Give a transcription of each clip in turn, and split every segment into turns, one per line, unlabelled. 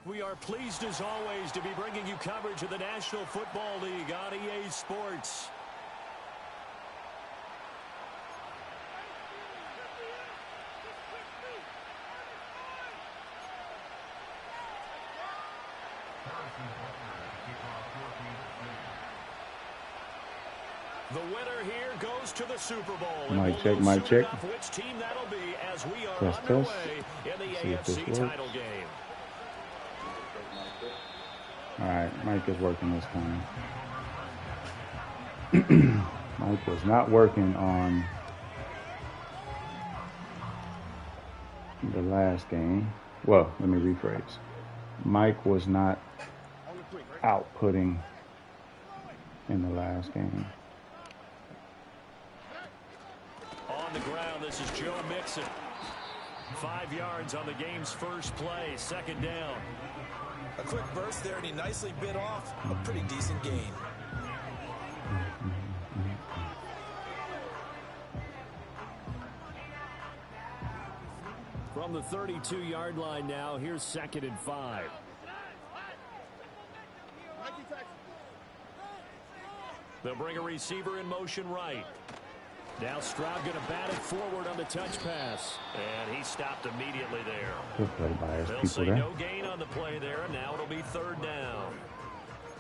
We are pleased as always to be bringing you coverage of the National Football League on EA Sports. The winner here goes to the Super Bowl.
Mic check, mic check.
Which team that'll be as we are underway in the AFC title game.
All right, mic is working this time. Mic was not working on the last game. Well, let me rephrase. Mic was not outputting in the last game.
On the ground, this is Joe Mixon. 5 yards on the game's first play, second down.
A quick burst there, and he nicely bit off a pretty decent gain.
From the 32-yard line now, here's 2nd and 5. They'll bring a receiver in motion right. Now Stroud going to bat it forward on the touch pass. And he stopped immediately there.
Good play by his
They'll say no gain on the play there, and now it'll be 3rd down.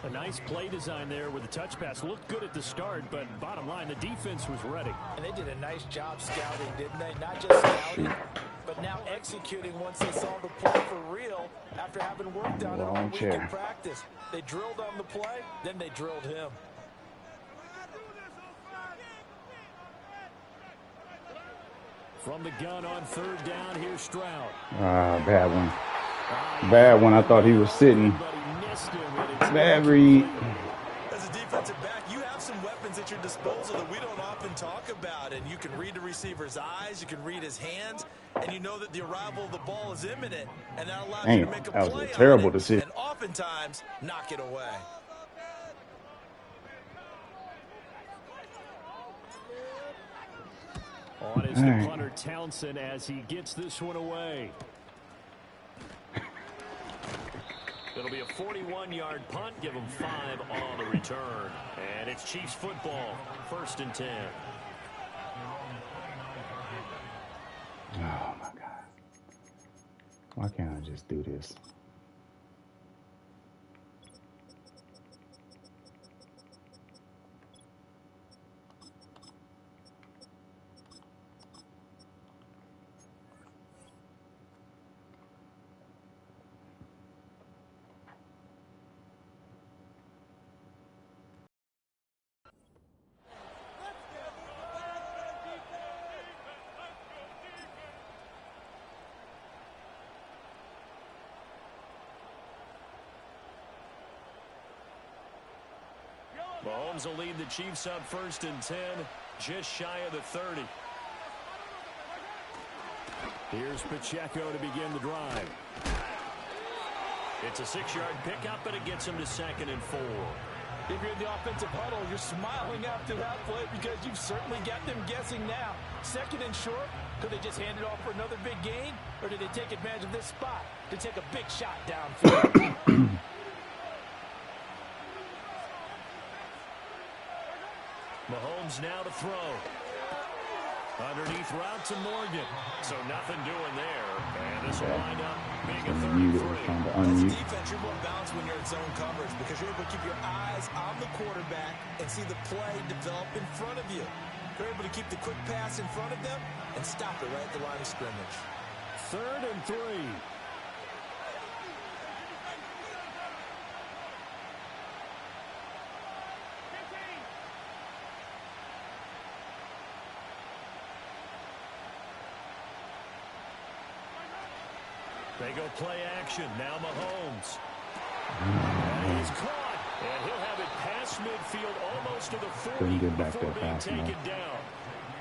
A nice play design there with the touch pass. Looked good at the start, but bottom line, the defense was ready.
And they did a nice job scouting, didn't they? Not just scouting, but now executing once they saw the play for real after having worked on it all week in practice. They drilled on the play, then they drilled him.
From the gun on 3rd down, here's Stroud.
Bad one. Bad one. I thought he was sitting. Bad read.
As a defensive back, you have some weapons at your disposal that we don't often talk about. And you can read the receiver's eyes, you can read his hands, and you know that the arrival of the ball is imminent. And that allows you to make a play.
That was a terrible decision.
And oftentimes, knock it away.
On is the punter Townsend as he gets this one away. It'll be a 41-yard punt. Give them 5 on the return. And it's Chiefs football. 1st and 10.
Oh, my God. Why can't I just do this?
Mahomes will lead the Chiefs up 1st and 10, just shy of the 30. Here's Pacheco to begin the drive. It's a 6-yard pickup, but it gets him to 2nd and 4.
If you're in the offensive huddle, you're smiling after that play because you've certainly got them guessing now. 2nd and short, could they just hand it off for another big gain? Or did they take advantage of this spot to take a big shot downfield?
Mahomes now to throw. Underneath route to Morgan. So nothing doing there. And this will wind up being a 3rd and 3.
As a defense, you're more balanced when you're in zone coverage because you're able to keep your eyes on the quarterback and see the play develop in front of you. You're able to keep the quick pass in front of them and stop it right at the line of scrimmage.
3rd and 3. They go play action. Now Mahomes. And he's caught. And he'll have it past midfield almost to the 40 before being taken down.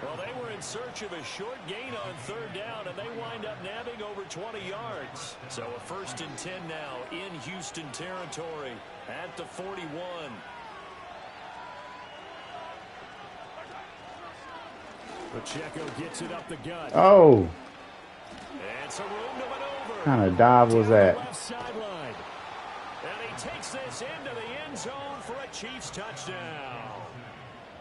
Well, they were in search of a short gain on 3rd down, and they wind up nabbing over 20 yards. So a 1st and 10 now in Houston territory at the 41. Pacheco gets it up the gut.
Oh.
And some room to maneuver.
What kind of dive was that?
takes this into the end zone for a Chiefs touchdown.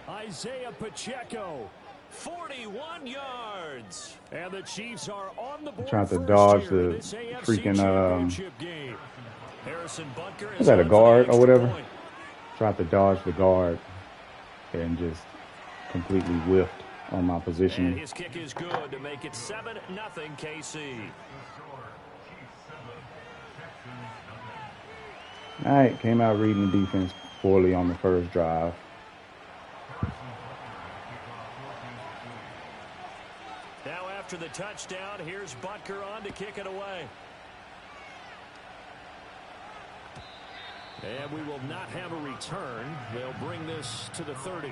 Isaiah Pacheco, 41 yards. And the Chiefs are on the board.
Trying to dodge the freaking
game. Harrison Butker
is that a guard or whatever? Tried to dodge the guard and just completely whiffed on my position.
And his kick is good to make it 7-0 KC.
All right, came out reading the defense poorly on the first drive.
Now after the touchdown, here's Butker on to kick it away. And we will not have a return. They'll bring this to the 30.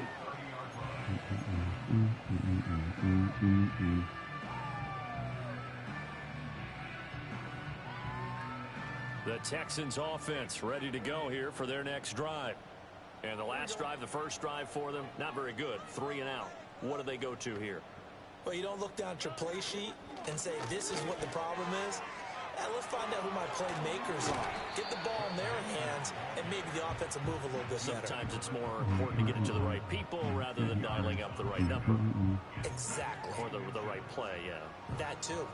The Texans offense ready to go here for their next drive. And the last drive, the first drive for them, not very good. 3 and out. What do they go to here?
Well, you don't look down at your play sheet and say, this is what the problem is. Let's find out who my playmakers are. Get the ball in their hands, and maybe the offense will move a little bit better.
Sometimes it's more important to get it to the right people rather than dialing up the right number.
Exactly.
Or the right play, yeah.
That too.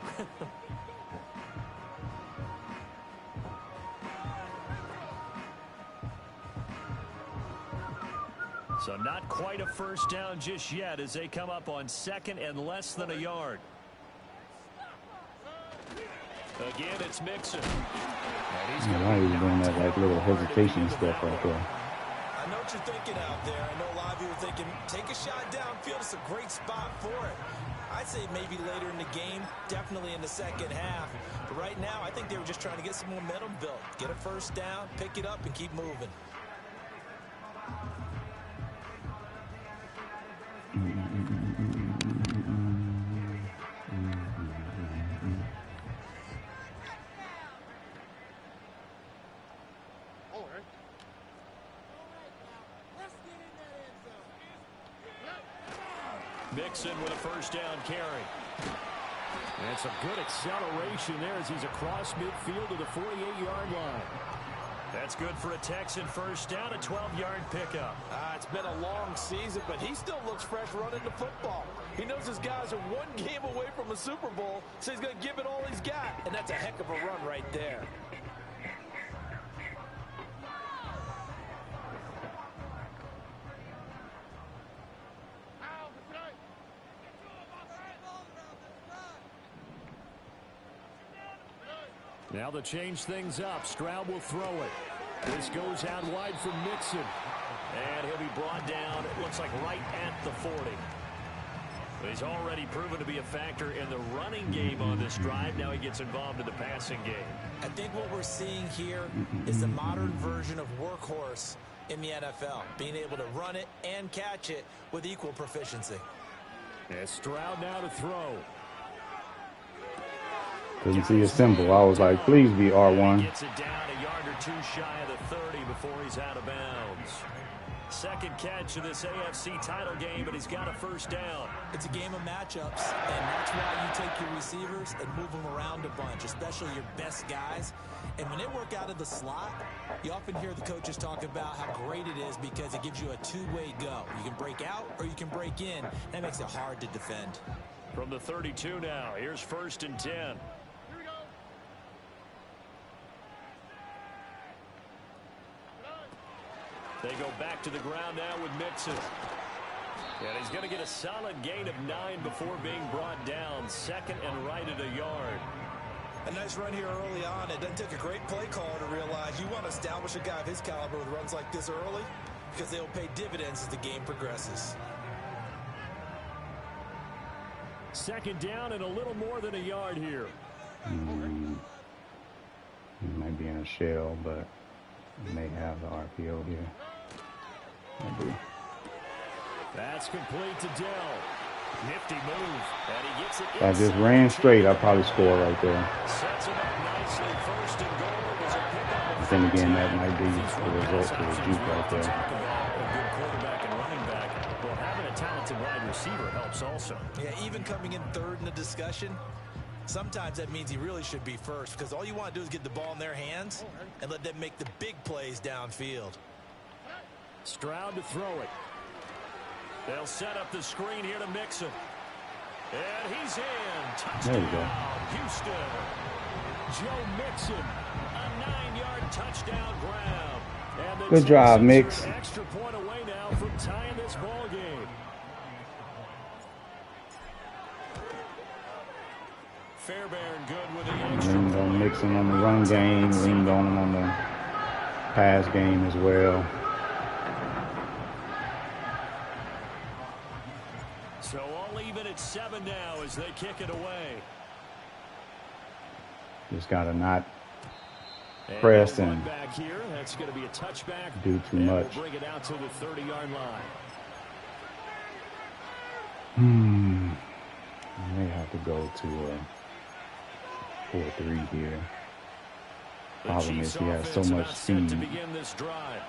So not quite a first down just yet as they come up on 2nd and less than a yard. Again, it's Mixon.
Why are you doing that like little hesitation stuff right there?
I know what you're thinking out there. I know a lot of you are thinking, take a shot downfield. It's a great spot for it. I'd say maybe later in the game, definitely in the second half. But right now, I think they were just trying to get some momentum built. Get a first down, pick it up, and keep moving.
Mixon with a first down carry. And some good acceleration there as he's across midfield to the 48-yard line. That's good for a Texan first down, a 12-yard pickup.
It's been a long season, but he still looks fresh running the football. He knows his guys are one game away from a Super Bowl, so he's going to give it all he's got. And that's a heck of a run right there.
Now to change things up, Stroud will throw it. This goes out wide for Mixon. And he'll be brought down, it looks like right at the 40. But he's already proven to be a factor in the running game on this drive. Now he gets involved in the passing game.
I think what we're seeing here is the modern version of workhorse in the NFL. Being able to run it and catch it with equal proficiency.
And Stroud now to throw.
Couldn't see a symbol. I was like, please be R1.
He gets it down a yard or two shy of the 30 before he's out of bounds. Second catch of this AFC title game, but he's got a first down.
It's a game of matchups, and that's why you take your receivers and move them around a bunch, especially your best guys. And when they work out of the slot, you often hear the coaches talk about how great it is because it gives you a two-way go. You can break out or you can break in. That makes it hard to defend.
From the 32 now, here's 1st and 10. They go back to the ground now with Mixon. And he's going to get a solid gain of 9 before being brought down. 2nd and right at a yard.
A nice run here early on. It doesn't take a great play caller to realize you want to establish a guy of his caliber with runs like this early because they'll pay dividends as the game progresses.
2nd down and a little more than a yard here.
He might be in a shell, but he may have the RPO here. Maybe.
That's complete to Dell. Nifty move. And he gets it.
If I just ran straight, I'd probably score right there.
Sets him up nicely. 1st and goal was a pickup.
But then again, that might be the result of the juke right there.
A good quarterback and running back. Well, having a talented wide receiver helps also.
Yeah, even coming in 3rd in the discussion, Sometimes that means he really should be first because all you want to do is get the ball in their hands and let them make the big plays downfield.
Stroud to throw it. They'll set up the screen here to Mixon. And he's in. Touchdown,
there you go.
Houston. Joe Mixon, a 9-yard touchdown grab. And the
Good drive,
Texans
Mix.
are an extra point away now from tying this ball game. Fairbairn good with the extra
Leaned on Mixon on the run game, leaned on him on the pass game as well.
So all even at 7 now as they kick it away.
Just gotta not press and
back here. That's going to be a touchback.
do too much.
We'll bring it out to the 30-yard line.
I may have to go to a 4-3 here. Problem is he has so much speed.
To begin this drive.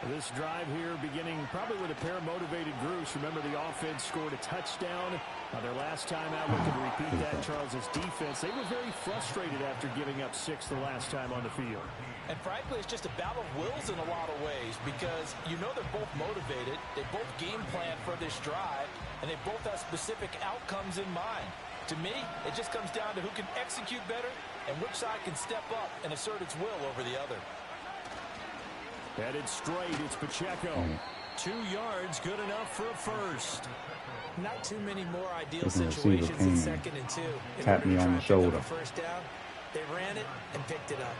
This drive here beginning probably with a pair of motivated groups. Remember, the offense scored a touchdown. Their last time out, looking to repeat that, Charles' defense. They were very frustrated after giving up 6 the last time on the field.
And frankly, it's just a battle of wills in a lot of ways because you know they're both motivated. They both game plan for this drive, and they both have specific outcomes in mind. To me, it just comes down to who can execute better and which side can step up and assert its will over the other.
Headed straight, it's Pacheco. 2 yards, good enough for a first.
Not too many more ideal
Receiver
situations
came
in 2nd and 2.
Tapped me on the shoulder.
First down, they ran it and picked it up.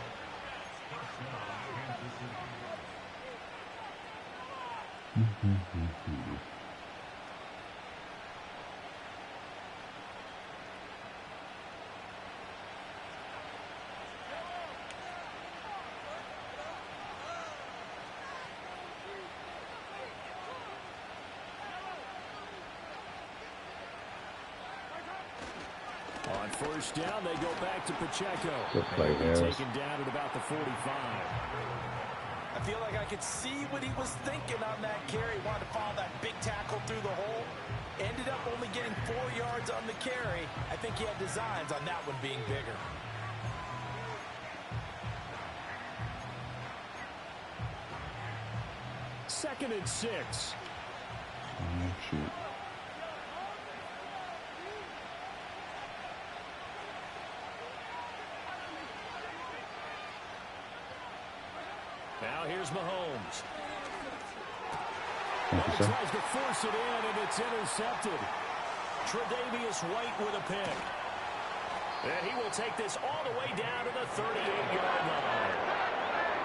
On first down, they go back to Pacheco.
Good play, Harris.
Taken down at about the 45.
I feel like I could see what he was thinking on that carry. Wanted to follow that big tackle through the hole. Ended up only getting 4 yards on the carry. I think he had designs on that one being bigger.
Second and 6.
Oh, shoot.
Now here's Mahomes.
Thank you, sir.
Tries to force it in, and it's intercepted. Tre'Davious White with a pick. And he will take this all the way down to the 38-yard line.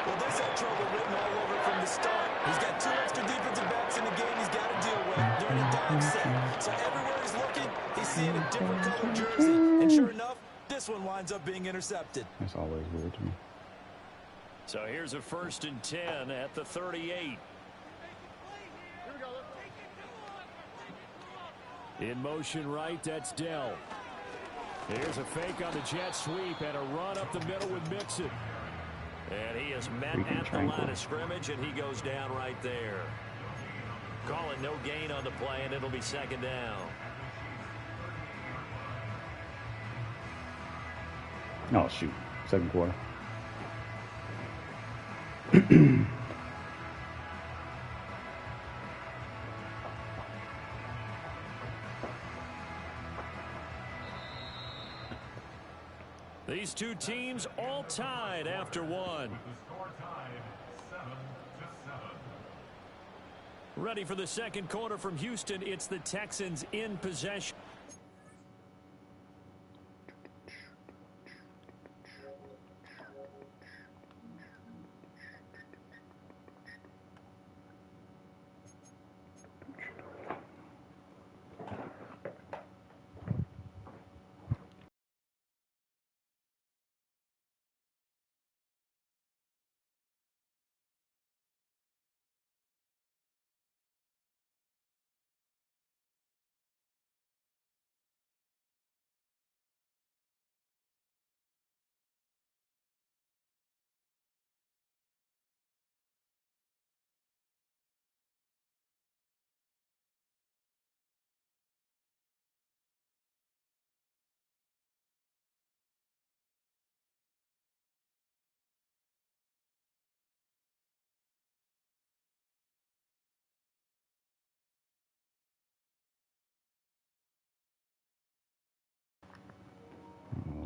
Well, this had trouble written all over from the start. He's got 2 extra defensive backs in the game he's got to deal with during a dime set. So everywhere he's looking, he's seeing a different color jersey. And sure enough, this one winds up being intercepted.
That's always weird to me.
So here's a 1st and 10 at the 38. In motion right, that's Dell. Here's a fake on the jet sweep and a run up the middle with Mixon. And he is met at the line of scrimmage, and he goes down right there. Calling no gain on the play, and it'll be 2nd down.
Oh, shoot. 2nd quarter.
These two teams all tied after one. Ready for the 2nd quarter from Houston. It's the Texans in possession.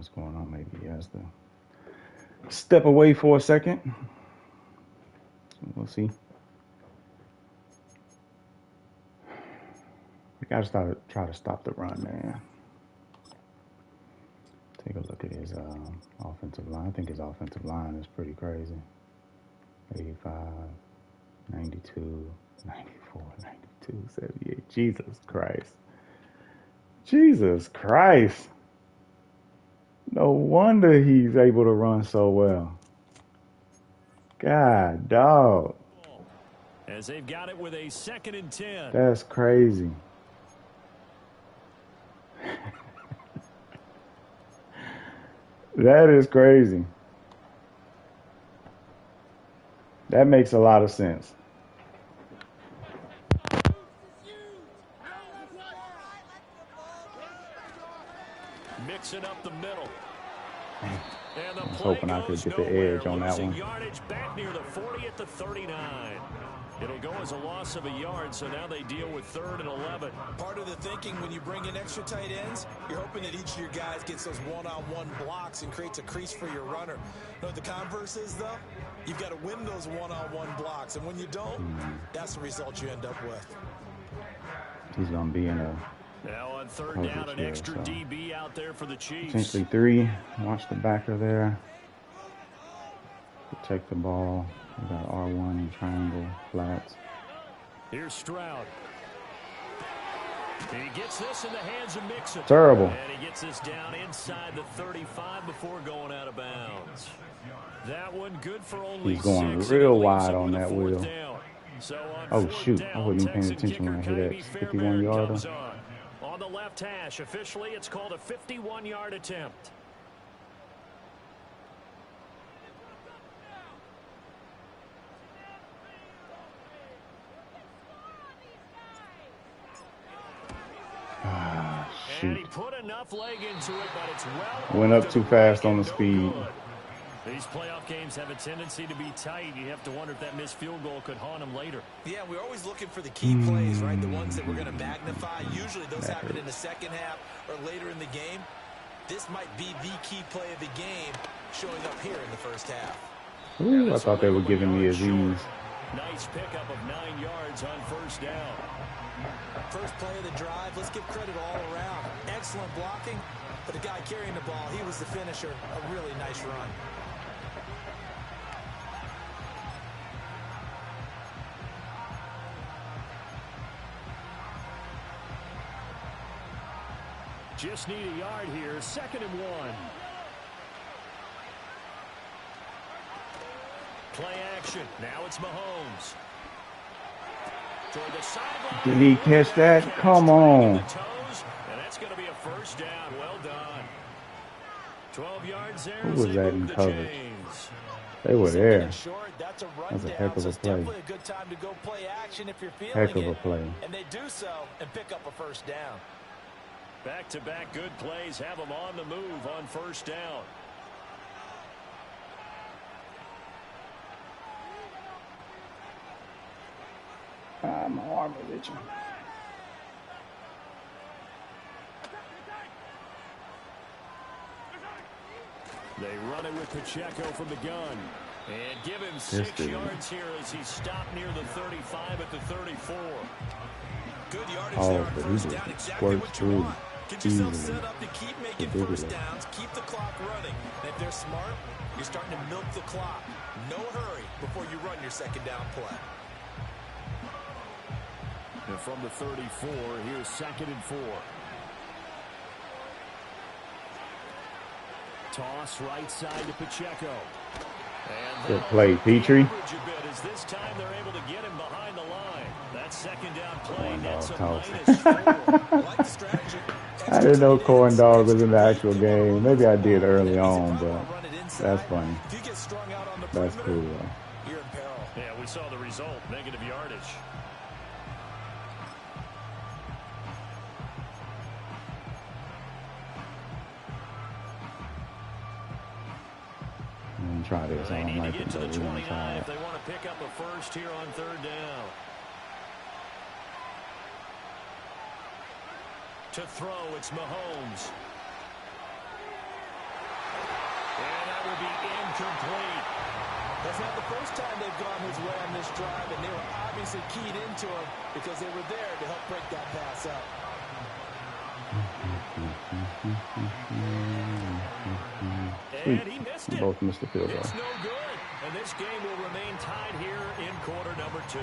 what's going on. Maybe he has to step away for a second. We'll see. We got to try to stop the run, man. Take a look at his offensive line. I think his offensive line is pretty crazy. 85, 92, 94, 92, 78. Jesus Christ. Jesus Christ. No wonder he's able to run so well. God, dog.
As they've got it with a 2nd and 10.
That's crazy. That is crazy. That makes a lot of sense.
Mixing up the middle.
I was hoping I could get the edge on that one.
Yardage back near the 40 at the 39. It'll go as a loss of a yard, so now they deal with 3rd and 11.
Part of the thinking when you bring in extra tight ends, you're hoping that each of your guys gets those one-on-one blocks and creates a crease for your runner. You know what the converse is, though? You've got to win those one-on-one blocks, and when you don't, that's the result you end up with.
He's going to be in a...
Now on 3rd down, an extra DB out there for the Chiefs.
Essentially 3. Watch the backer there. Protect the ball. We got R1, triangle, flats.
Here's Stroud. And he gets this in the hands of Mixon.
Terrible.
And he gets this down inside the 35 before going out of bounds. That one good for only 6.
He's going real wide on that wheel.
So
oh, shoot. I wasn't even paying attention when I hit that 51-yarder.
On the left hash, officially, it's called a 51-yard attempt. And he put enough leg into it, but it's well.
Went up too fast on the speed.
These playoff games have a tendency to be tight. You have to wonder if that missed field goal could haunt him later.
Yeah, we're always looking for the key plays, right? The ones that we're going to magnify. Usually those happen in the second half or later in the game. This might be the key play of the game showing up here in the first half.
Ooh, I thought they were giving me a Z's.
Nice pickup of 9 yards on 1st down.
First play of the drive, let's give credit all around. Excellent blocking, but the guy carrying the ball, he was the finisher. A really nice run.
Just need a yard here. 2nd and 1. Play action. Now it's Mahomes.
Did he catch that? Come on.
And that's going to be a 1st down. Well done. 12 yards there.
Who was that in coverage? They were there.
That's
a heck of a play.
A good time to go play action if you're feeling
heck of a play.
And they do so and pick up a 1st down.
Back-to-back good plays have them on the move on 1st down.
My arm is itching.
They run it with Pacheco from the gun. And give him 6 yards here as he's stopped near the 35 at the 34. Good yardage there on 1st down. Exactly what you want. Get yourself set up to keep making 1st downs. Keep the clock running. And if they're smart, you're starting to milk the clock. No hurry before you run your 2nd down play. And from the 34, here's 2nd and 4. Toss right side to Pacheco.
Good play, Petrie.
This time they're able to get him behind the line. That 2nd down play nets a
-4. I didn't know corn dog was in the actual game. Maybe I did early on, but that's funny. That's cool, though.
You're in peril. Yeah, we saw the result. Negative yardage.
Try this. I don't like it,
but
we're going to try it.
They want to pick up a 1st here on 3rd down. To throw, it's Mahomes. will be incomplete.
That's not the first time they've gone his way on this drive, and they were obviously keyed into him because they were there to help break that pass up.
And he missed it.
Both missed the field goal.
It's no good. And this game will remain tied here in quarter number 2.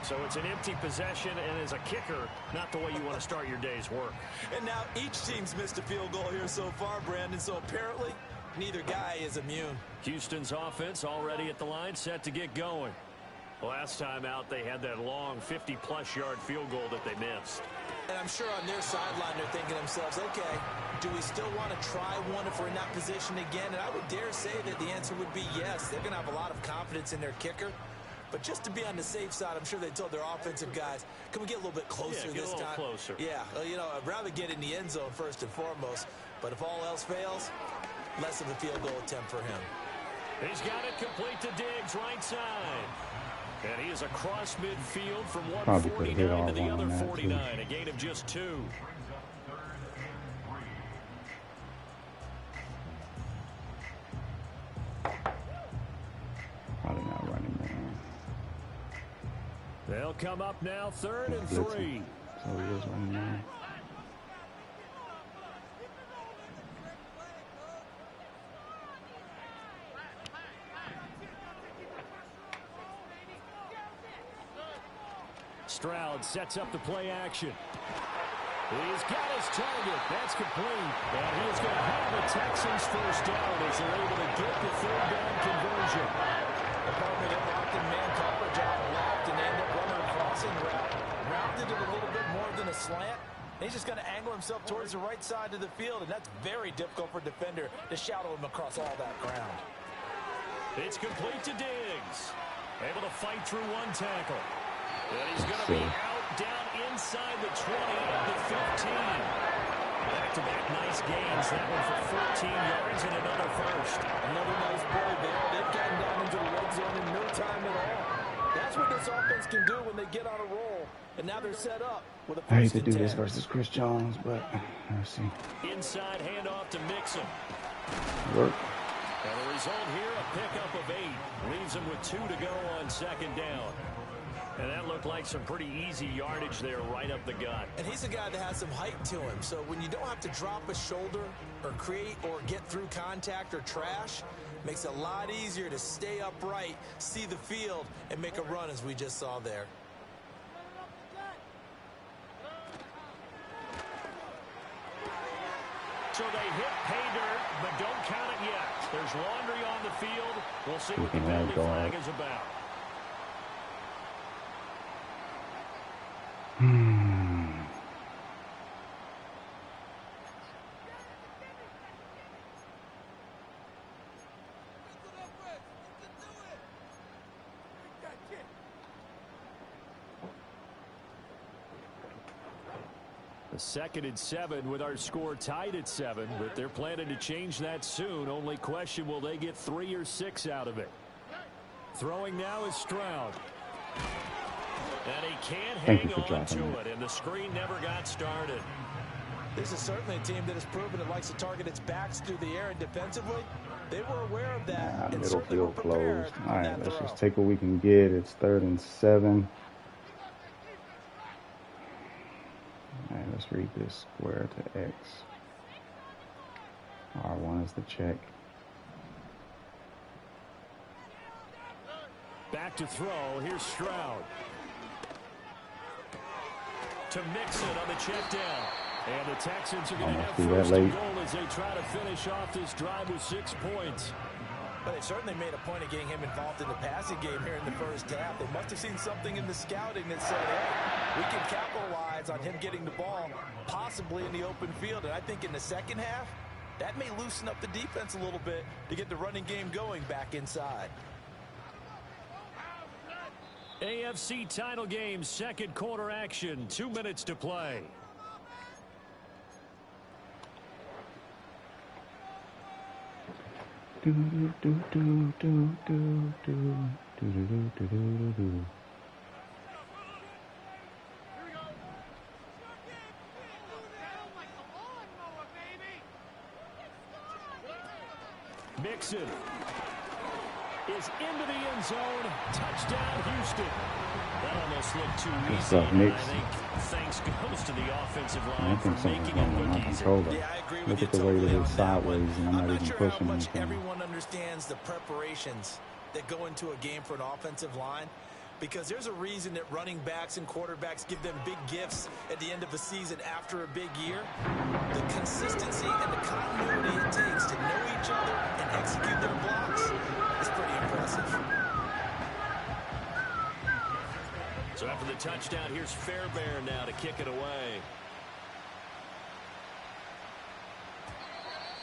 So it's an empty possession, and as a kicker, not the way you want to start your day's work.
And now each team's missed a field goal here so far, Brandon, so apparently neither guy is immune.
Houston's offense already at the line, set to get going. Last time out, they had that long 50-plus yard field goal that they missed.
And I'm sure on their sideline they're thinking to themselves, okay, do we still want to try one if we're in that position again? And I would dare say that the answer would be yes. They're going to have a lot of confidence in their kicker. But just to be on the safe side, I'm sure they told their offensive guys, can we get a little bit closer this time?
Closer.
Yeah, well, you know, I'd rather get in the end zone first and foremost. But if all else fails, less of a field goal attempt for him.
He's got it complete to Diggs, right side. And he is across midfield from 149 to the other 49, a gain of just 2.
Probably not running, man.
They'll come up now, 3rd and 3.
So he is running now.
Stroud sets up the play action. He's got his target. That's complete. And he is going to have the Texans first down as they're able to get the 3rd down conversion.
The partner get locked in man coverage out left and end up running a crossing route. Rounded it a little bit more than a slant. He's just going to angle himself towards the right side of the field, and that's very difficult for a defender to shadow him across all that ground.
It's complete to Diggs. Able to fight through one tackle. And he's going to be out down inside the 20 at the 15. Back-to-back nice gains. That one for 14 yards and another first.
Another nice play there. They've gotten down into the red zone in no time at all. That's what this offense can do when they get on a roll. And now they're set up with a first and 10.
I hate to do this versus Chris Jones, but let's see.
Inside handoff to Mixon.
Work.
And the result here, a pickup of 8. Leaves him with 2 to go on 2nd down. And that looked like some pretty easy yardage there right up the gut.
And he's a guy that has some height to him. So when you don't have to drop a shoulder or create or get through contact or trash, makes it a lot easier to stay upright, see the field, and make a run as we just saw there.
So they hit pay dirt, but don't count it yet. There's laundry on the field. We'll see what the penalty flag is about. A 2nd and 7 with our score tied at 7, but they're planning to change that soon. Only question, will they get 3 or 6 out of it? Throwing now is Stroud. And he can't hang on to it, and the screen never got started.
This is certainly a team that has proven it likes to target its backs through the air, and defensively, they were aware of that. And
middle field closed. All right, let's just take what we can get. It's 3rd and 7. All right, let's read this square to X. R1 is the check.
Back to throw. Here's Stroud. To Mixon on the check down. And the Texans are going to have first and goal as they try to finish off this drive with 6 points.
But they certainly made a point of getting him involved in the passing game here in the first half. They must have seen something in the scouting that said, hey, we can capitalize on him getting the ball, possibly in the open field. And I think in the second half, that may loosen up the defense a little bit to get the running game going back inside.
AFC title game, 2nd quarter action, 2 minutes to play. Jackson is into the end zone. Touchdown, Houston. That almost looked too easy. And I think thanks goes to the offensive line for making it look easy.
Yeah, I agree with
Look
you
at the way
totally
that
on
it's
that
sideways,
one.
and I'm not even
sure how
pushing
much
anything.
everyone understands the preparations that go into a game for an offensive line, because there's a reason that running backs and quarterbacks give them big gifts at the end of a season after a big year. The consistency and the continuity it takes to know each other and execute their blocks is pretty impressive.
So after the touchdown, here's Fairbairn now to kick it away.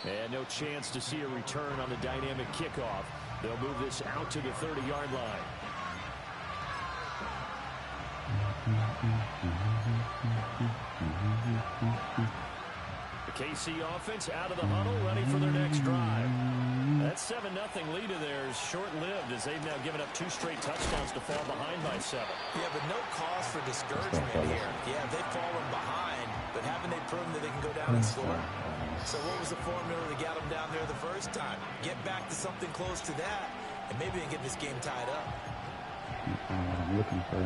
And no chance to see a return on the dynamic kickoff. They'll move this out to the 30-yard line. The KC offense out of the huddle, ready for their next drive. That 7-0 lead of theirs short-lived as they've now given up 2 straight touchdowns to fall behind by 7.
Yeah, but no cause for discouragement here. Yeah, they've fallen behind, but haven't they proven that they can go down and score? So what was the formula that got them down there the first time? Get back to something close to that, and maybe they can get this game tied up.
I'm looking for.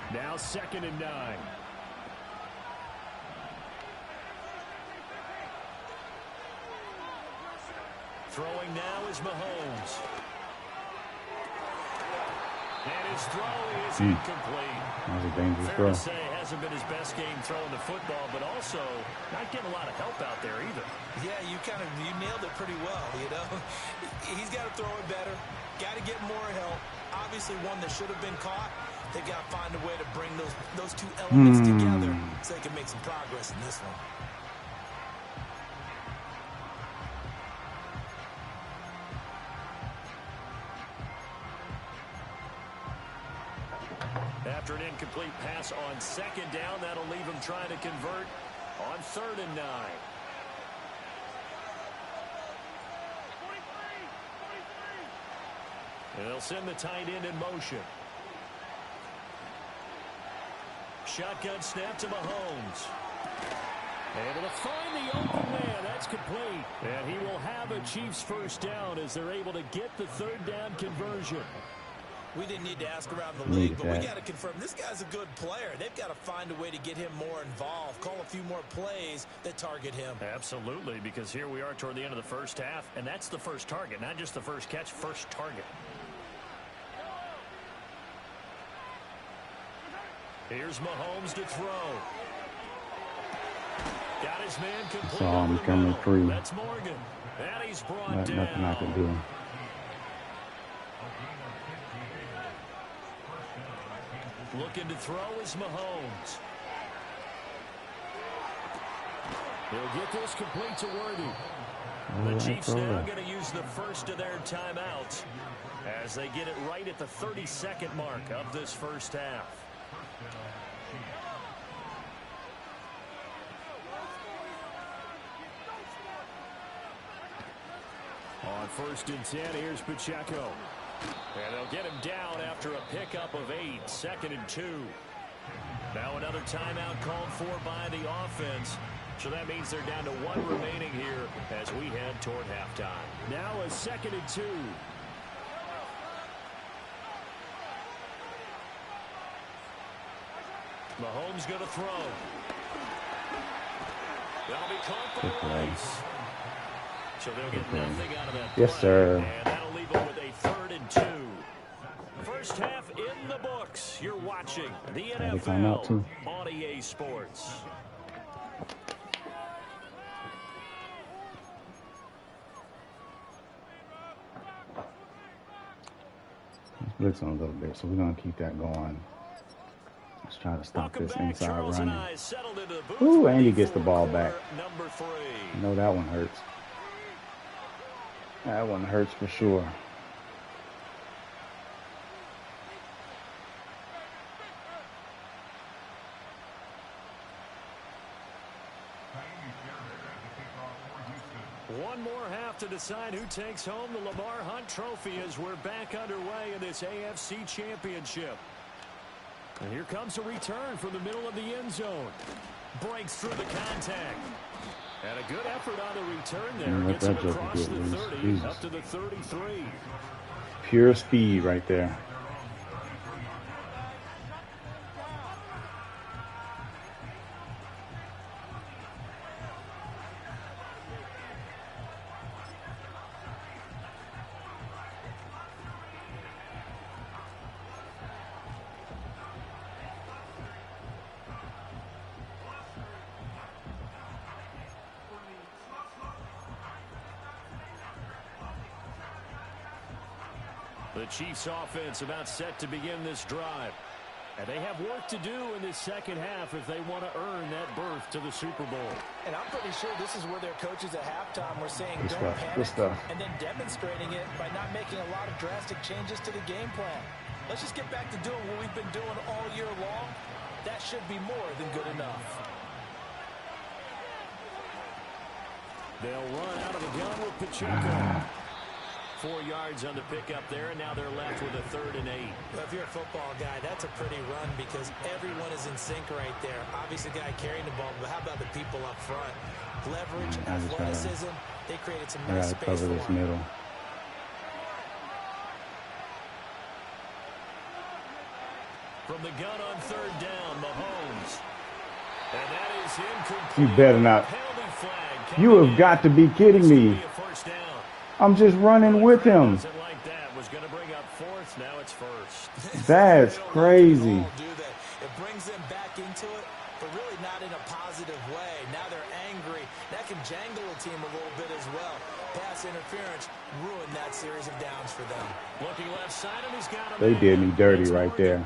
Now 2nd and 9. Throwing now is Mahomes. And his throw is incomplete.
That was a dangerous
Fair
throw.
to say it hasn't been his best game throwing the football, but also not getting a lot of help out there either.
Yeah, you nailed it pretty well, you know. He's got to throw it better. Got to get more help. Obviously one that should have been caught. They've got to find a way to bring those two elements together so they can make some progress in this one.
After an incomplete pass on 2nd down, that'll leave him trying to convert on 3rd and 9. And they'll send the tight end in motion. Shotgun snap to Mahomes. Able to find the open man. That's complete. And he will have a Chiefs first down as they're able to get the 3rd down conversion.
We didn't need to ask around the league, but we got to confirm this guy's a good player. They've got to find a way to get him more involved, call a few more plays that target him.
Absolutely, because here we are toward the end of the first half, and that's the first target, not just the first catch, first target. Here's Mahomes to throw. Got his man complete.
Saw him coming free.
That's Morgan. And he's brought down.
Nothing I can do.
Looking to throw is Mahomes. He'll get this complete to Worthy. The Chiefs now going to use the first of their timeouts as they get it right at the 32nd mark of this first half. On 1st and 10, here's Pacheco. And they'll get him down after a pickup of 8, 2nd and 2. Now another timeout called for by the offense. So that means they're down to 1 remaining here as we head toward halftime. Now a 2nd and 2. Mahomes going to throw. That'll be caught by Rice. So they'll get nothing out of that play.
Yes, sir.
And that'll leave them with a 3rd and 2. First half in the books. You're watching the NFL on EA Sports.
Blitz on a little bit, so we're going to keep that going. Let's try to stop this inside running. Ooh, Andy gets the ball back. I know that one hurts. That one hurts for sure.
One more half to decide who takes home the Lamar Hunt Trophy as we're back underway in this AFC Championship. And here comes a return from the middle of the end zone. Breaks through the contact. And a good effort on the return there.
Let
Gets
that
him
joker
across
get
the
loose.
30,
Jesus.
up to the 33.
Pure speed right there.
The Chiefs offense about set to begin this drive. And they have work to do in this second half if they want to earn that berth to the Super Bowl.
And I'm pretty sure this is where their coaches at halftime were saying
Good
don't
stuff.
panic, and then demonstrating it by not making a lot of drastic changes to the game plan. Let's just get back to doing what we've been doing all year long. That should be more than good enough.
They'll run out of the gun with Pacheco. 4 yards on the pickup there, and now they're left with a 3rd and 8.
Well, if you're a football guy, that's a pretty run because everyone is in sync right there. Obviously, the guy carrying the ball, but how about the people up front? Leverage, athleticism, they created some nice space
cover this middle.
From the gun on 3rd down, Mahomes. And that is incomplete.
You better not. You have got to be kidding me. I'm just running with him.
Like that was going to bring up 4th. Now it's 1st.
That's crazy.
It brings them back into it, but really not in a positive way. Now they're angry. That can jangle a team a little bit as well. Pass interference ruined that series of downs for them.
Looking left side, and he's got
They did me dirty right there.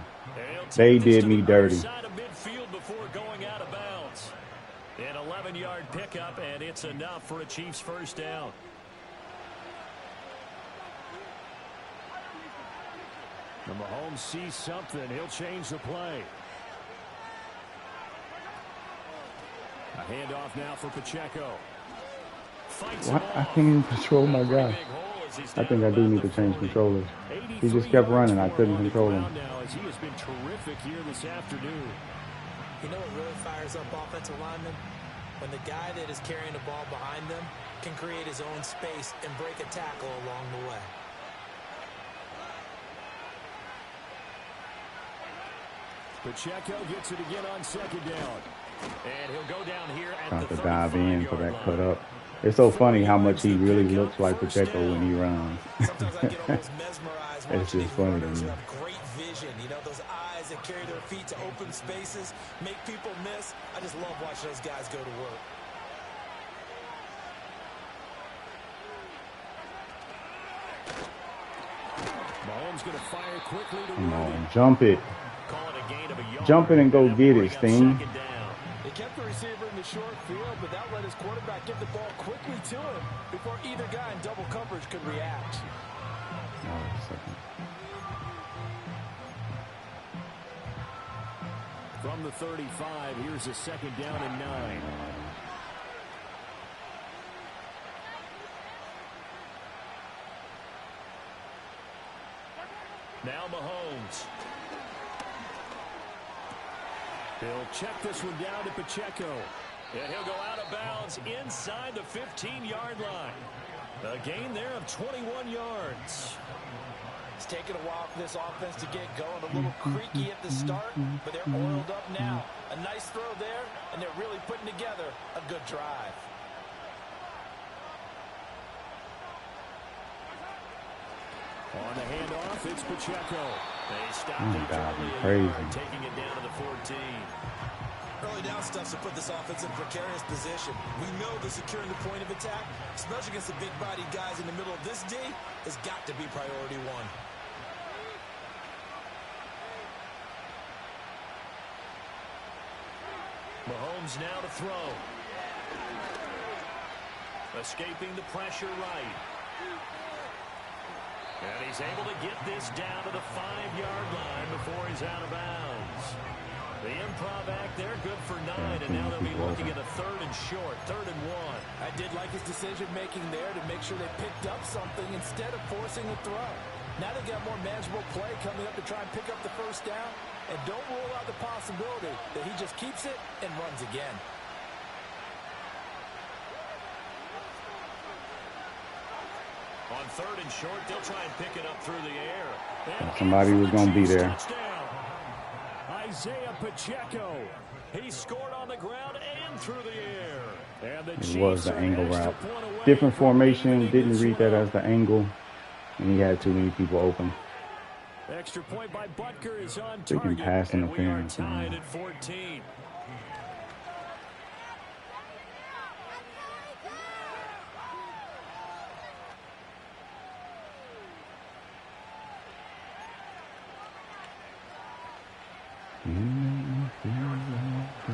They did me dirty.
Side of midfield before going out of bounds. An 11-yard pickup, and it's enough for a Chiefs 1st down. And Mahomes sees something. He'll change the play. A handoff now for Pacheco.
What? I can't even control my guy. I think I do need to change controllers. He just kept running. I couldn't control him.
He has been terrific here this afternoon.
You know what really fires up offensive linemen? When the guy that is carrying the ball behind them can create his own space and break a tackle along the way.
Pacheco gets it again on 2nd down. And he'll go down here at
Trying
the
to dive in for that
line.
cut up. It's so funny how much he really looks like Pacheco when he runs.
Sometimes I get almost mesmerized
It's
watching
just
these
funny to
runners
me.
who have great vision. You know, those eyes that carry their feet to open spaces, make people miss. I just love watching those guys go to work.
Mahomes going to fire quickly to
Come
Rudy.
on, jump it.
Call it a gain of a yard.
Jump it and go
That'll
get
bring
it,
up
Sting.
2nd down.
They kept the receiver in the short field, but that let his quarterback get the ball quickly to him before either guy in double coverage could react.
From the 35, here's a 2nd down and 9. Now Mahomes. He'll check this one down to Pacheco. And he'll go out of bounds inside the 15-yard line. A gain there of 21 yards.
It's taken a while for this offense to get going. A little creaky at the start, but they're oiled up now. A nice throw there, and they're really putting together a good drive.
On the handoff, it's Pacheco. They stopped it
crazy.
taking it down to the 14.
Early down stuff to put this offense in a precarious position. We know that securing the point of attack, especially against the big-bodied guys in the middle of this D, has got to be priority one.
Mahomes now to throw. Escaping the pressure right. And he's able to get this down to the 5-yard line before he's out of bounds. The improv act there, good for 9, and now they'll be looking at a 3rd and short, 3rd and 1.
I did like his decision-making there to make sure they picked up something instead of forcing a throw. Now they got more manageable play coming up to try and pick up the 1st down, and don't rule out the possibility that he just keeps it and runs again.
On 3rd and short, they'll try and pick it up through the air.
Somebody was going to be there.
Touchdown. Isaiah Pacheco. He scored on the ground and through the air. And the
it was the angle route. Different formation. Didn't read that as the angle. And he had too many people open.
Extra point by Butker is on
target. Pass interference.
We are tied at 14.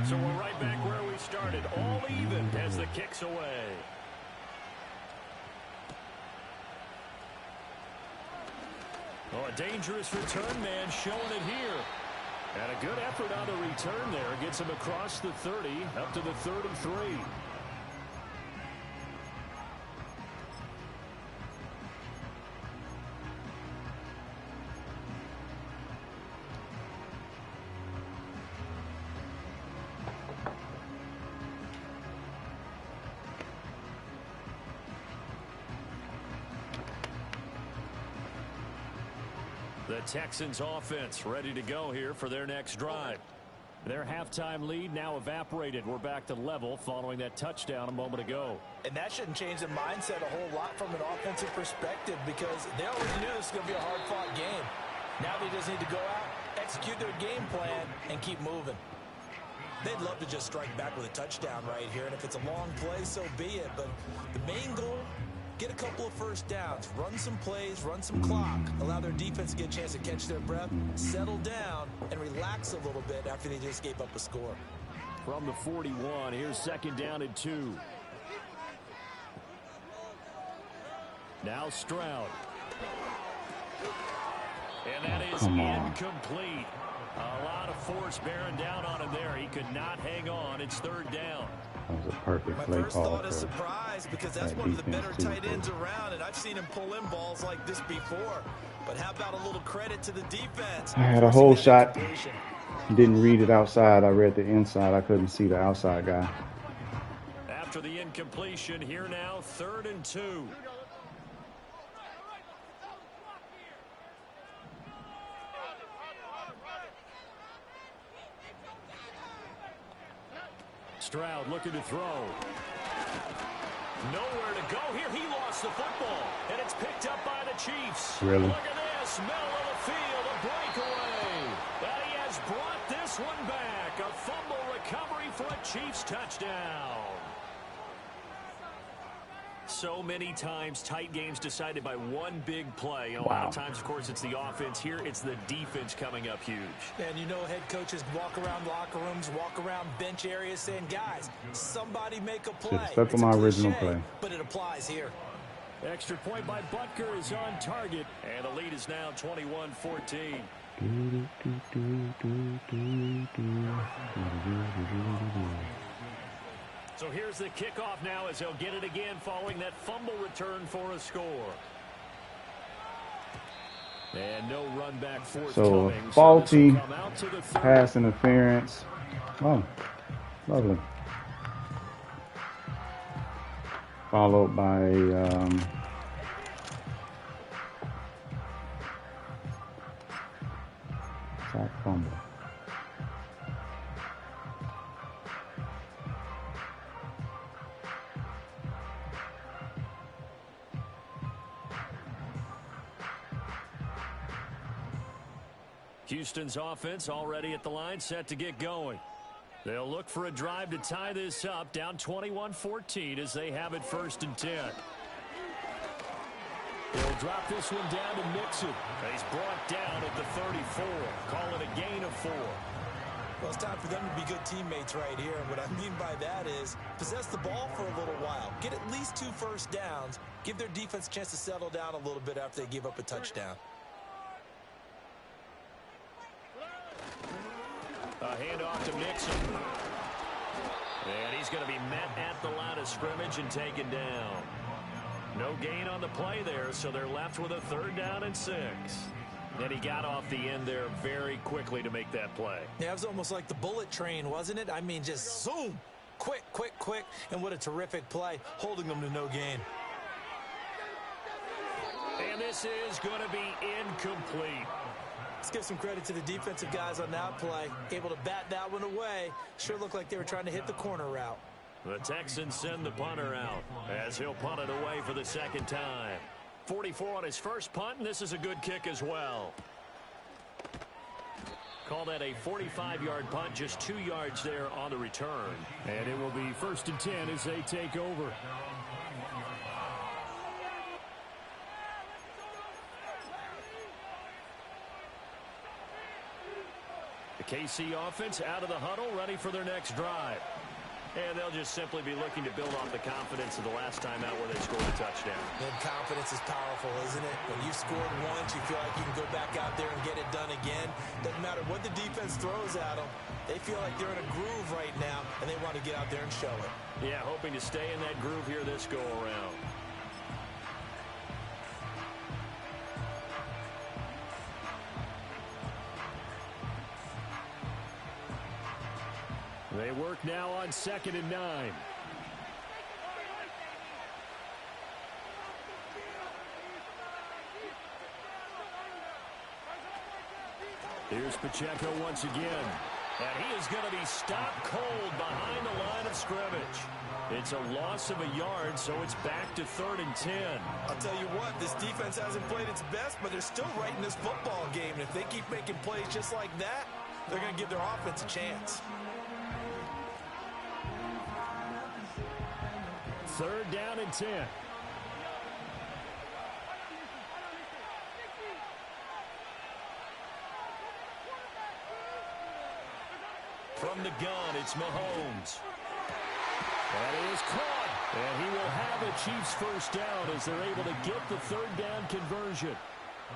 So we're right back where we started, all even as the kick's away. Oh, a dangerous return man showing it here. And a good effort on the return there. Gets him across the 30, up to the 3rd and 3. The Texans offense ready to go here for their next drive. Their halftime lead now evaporated. We're back to level following that touchdown a moment ago.
And that shouldn't change the mindset a whole lot from an offensive perspective because they already knew this was going to be a hard-fought game. Now they just need to go out, execute their game plan, and keep moving. They'd love to just strike back with a touchdown right here, and if it's a long play, so be it. But the main goal, get a couple of 1st downs, run some plays, run some clock, allow their defense to get a chance to catch their breath, settle down, and relax a little bit after they just gave up a score.
From the 41, here's 2nd down and 2. Now Stroud. And that is incomplete. A lot of force bearing down on him there. He could not hang on. It's 3rd down.
That was a perfect play call.
My first thought is surprise because that's one of the better tight ends around, and I've seen him pull in balls like this before. But how about a little credit to the defense?
I had a whole shot. Didn't read it outside. I read the inside. I couldn't see the outside guy.
After the incompletion, here now, 3rd and 2. Stroud looking to throw. Nowhere to go here. He lost the football, and it's picked up by the Chiefs.
Really?
Look at this. Middle of the field, a breakaway. And he has brought this one back. A fumble recovery for a Chiefs touchdown. So many times, tight games decided by one big play. A lot of times, of course, it's the offense. Here, it's the defense coming up huge.
And you know head coaches walk around locker rooms, walk around bench areas saying, guys, somebody make a play.
Stuck with my original play.
But it applies here.
Extra point by Butker is on target. And the lead is now 21-14. So here's the kickoff now as they'll get it again following that fumble return for a score. And no run back forthcoming.
So faulty pass interference. Oh, lovely. Followed by sack fumble.
Houston's offense already at the line, set to get going. They'll look for a drive to tie this up, down 21-14 as they have it 1st and 10. They'll drop this one down to Mixon. He's brought down at the 34. Call it a gain of 4.
Well, it's time for them to be good teammates right here. And what I mean by that is possess the ball for a little while. Get at least 2 first downs. Give their defense a chance to settle down a little bit after they give up a touchdown.
A handoff to Mixon. And he's going to be met at the line of scrimmage and taken down. No gain on the play there, so they're left with a 3rd down and 6. And he got off the end there very quickly to make that play.
Yeah, it was almost like the bullet train, wasn't it? I mean, just zoom. Quick, quick, quick. And what a terrific play, holding them to no gain.
And this is going to be incomplete.
Let's give some credit to the defensive guys on that play. Able to bat that one away. Sure looked like they were trying to hit the corner route.
The Texans send the punter out as he'll punt it away for the 2nd time. 44 on his first punt, and this is a good kick as well. Call that a 45-yard punt, just 2 yards there on the return.
And it will be 1st and 10 as they take over.
The KC offense out of the huddle, ready for their next drive. And they'll just simply be looking to build off the confidence of the last time out where they scored a touchdown.
And confidence is powerful, isn't it? When you scored once, you feel like you can go back out there and get it done again. Doesn't matter what the defense throws at them. They feel like they're in a groove right now, and they want to get out there and show it.
Yeah, hoping to stay in that groove here this go-around.
They work now on 2nd and 9.
Here's Pacheco once again. And he is going to be stopped cold behind the line of scrimmage. It's a loss of a yard, so it's back to 3rd and 10.
I'll tell you what, this defense hasn't played its best, but they're still right in this football game. And if they keep making plays just like that, they're going to give their offense a chance.
3rd down and 10.
From the gun, it's Mahomes. That is caught. And he will have a Chiefs 1st down as they're able to get the 3rd down conversion.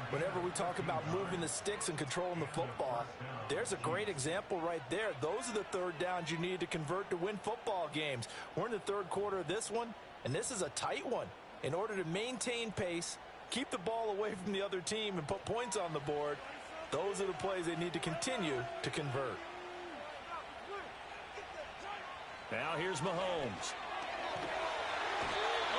Whenever we talk about moving the sticks and controlling the football, there's a great example right there. Those are the 3rd downs you need to convert to win football games. We're in the 3rd quarter of this one, and this is a tight one. In order to maintain pace, keep the ball away from the other team, and put points on the board, those are the plays they need to continue to convert.
Now here's Mahomes.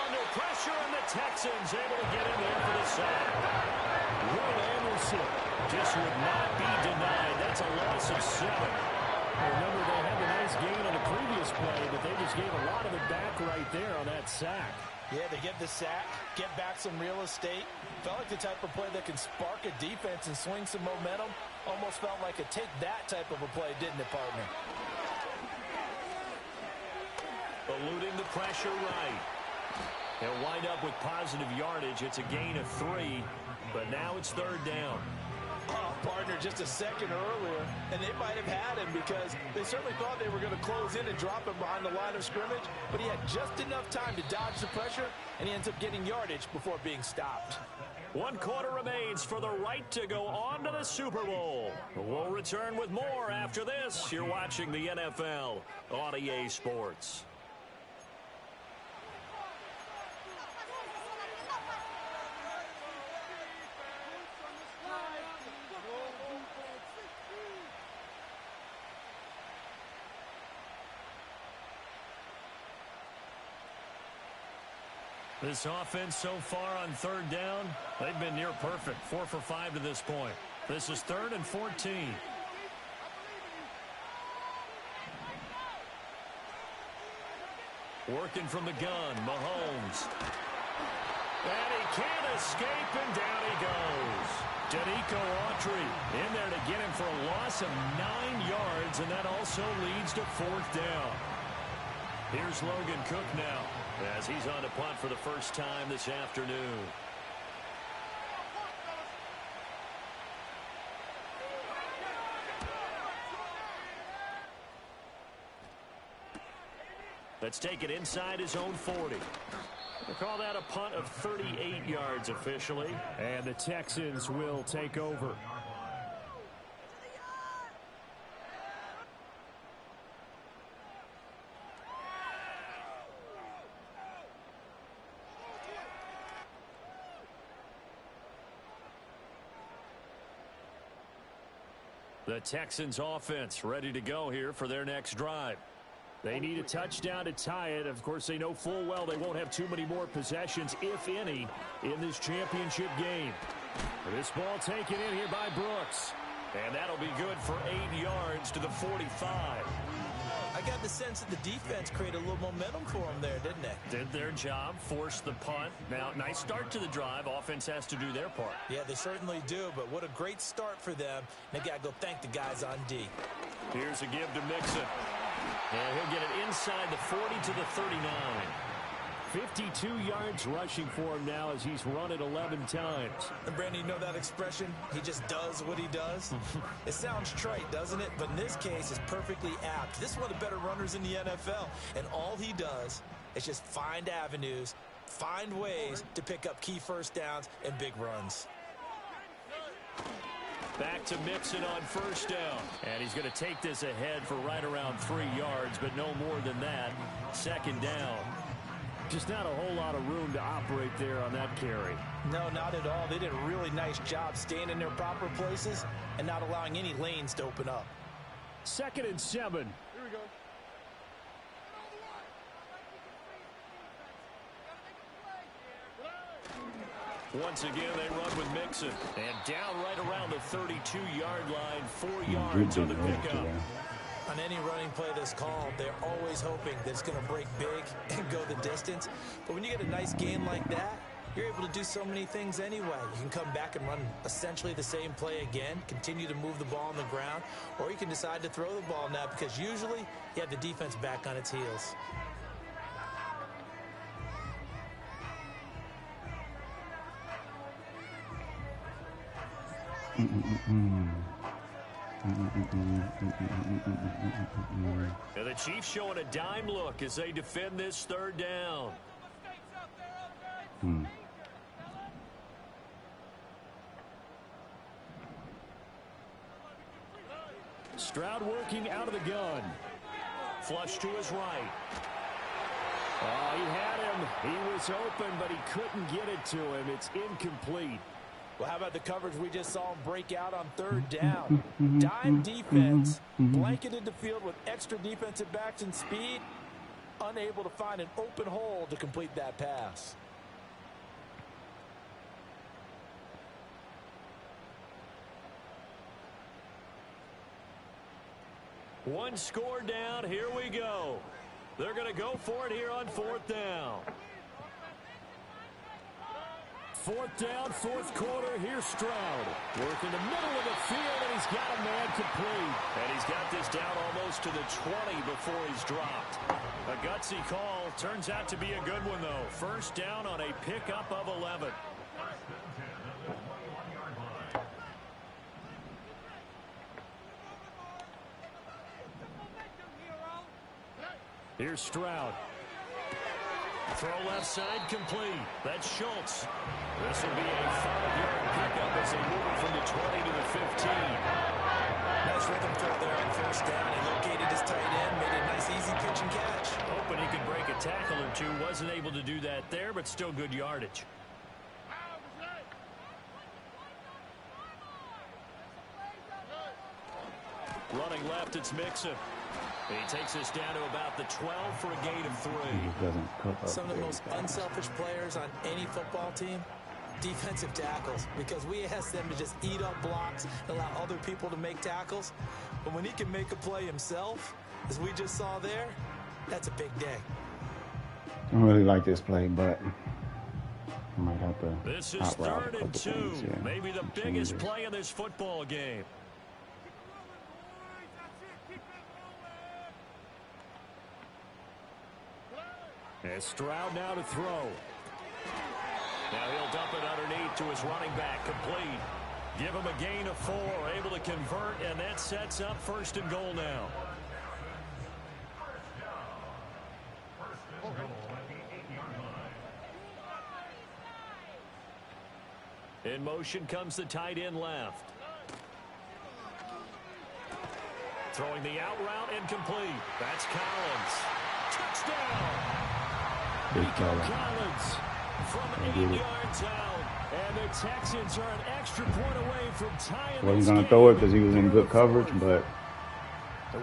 Under pressure, and the Texans able to get in there for the sack. Will Anderson just would not be denied. That's a loss of 7.
Remember, they had the nice gain on the previous play, but they just gave a lot of it back right there on that sack.
Yeah, they get the sack, get back some real estate. Felt like the type of play that can spark a defense and swing some momentum. Almost felt like a take that type of a play, didn't it, partner?
Eluding the pressure right. They'll wind up with positive yardage. It's a gain of 3, but now it's 3rd down.
Oh, partner, just a second earlier, and they might have had him because they certainly thought they were going to close in and drop him behind the line of scrimmage, but he had just enough time to dodge the pressure, and he ends up getting yardage before being stopped.
1 quarter remains for the right to go on to the Super Bowl. We'll return with more after this. You're watching the NFL on EA Sports. This offense so far on 3rd down, they've been near perfect. 4 for 5 to this point. This is 3rd and 14. Working from the gun, Mahomes. And he can't escape, and down he goes. Danico Autry in there to get him for a loss of 9 yards, and that also leads to 4th down. Here's Logan Cook now, as he's on to punt for the first time this afternoon. Let's take it inside his own 40. We'll call that a punt of 38 yards officially.
And the Texans will take over.
The Texans offense ready to go here for their next drive.
They need a touchdown to tie it. Of course, they know full well they won't have too many more possessions, if any, in this championship game. This ball taken in here by Brooks.
And that'll be good for 8 yards to the 45.
I got the sense that the defense created a little momentum for them there, didn't they?
Did their job, forced the punt. Now, nice start to the drive. Offense has to do their part.
Yeah, they certainly do, but what a great start for them. They got to go thank the guys on D.
Here's a give to Mixon. And he'll get it inside the 40 to the 39.
52 yards rushing for him now as he's run it 11 times.
And Brandon, you know that expression? He just does what he does? It sounds trite, doesn't it? But in this case, it's perfectly apt. This is one of the better runners in the NFL. And all he does is just find avenues, find ways to pick up key first downs and big runs.
Back to Mixon on first down. And he's going to take this ahead for right around 3 yards, but no more than that. Second down.
Just not a whole lot of room to operate there on that carry.
No, not at all. They did a really nice job staying in their proper places and not allowing any lanes to open up.
2nd and 7.
Here we go.
Once again, they run with Mixon. And down right around the 32-yard line, 4 yards on the pickup.
On any running play that's called, they're always hoping that it's going to break big and go the distance. But when you get a nice gain like that, you're able to do so many things anyway. You can come back and run essentially the same play again, continue to move the ball on the ground, or you can decide to throw the ball now because usually you have the defense back on its heels.
Now the Chiefs showing a dime look as they defend this 3rd down.
Stroud working out of the gun.
Flush to his right.
Oh, he had him. He was open, but he couldn't get it to him. It's incomplete.
Well, how about the coverage we just saw him break out on 3rd down? Dime defense, blanketed the field with extra defensive backs and speed, unable to find an open hole to complete that pass.
One score down. Here we go. They're going to go for it here on 4th down.
4th down, 4th quarter. Here's Stroud. Working the middle of the field, and he's got a man complete.
And he's got this down almost to the 20 before he's dropped. A gutsy call. Turns out to be a good one, though. First down on a pickup of 11.
Here's Stroud.
Throw left side complete. That's Schultz. This will be a 5-yard pickup as they move it from the 20 to the 15.
Nice rhythm throw there on first down. He located his tight end, made a nice easy pitch and catch.
Hoping he could break a tackle or two. Wasn't able to do that there, but still good yardage. Running left, it's Mixon. And he takes us down to about the 12 for a gain of 3.
Some of the most unselfish players on any football team, defensive tackles, because we ask them to just eat up blocks and allow other people to make tackles. But when he can make a play himself, as we just saw there, that's a big day.
I don't really like this play, but I might have to.
This is 3rd and 2. Maybe the biggest play in this football game.
And Stroud now to throw.
Now he'll dump it underneath to his running back, complete. Give him a gain of 4, able to convert, and that sets up 1st and goal now. In motion comes the tight end left. Throwing the out route, incomplete. That's Collins. Touchdown!
Collins from 8 yards out. And they Texans are an extra point away from tying.
Wasn't going to throw it because he was in good coverage, but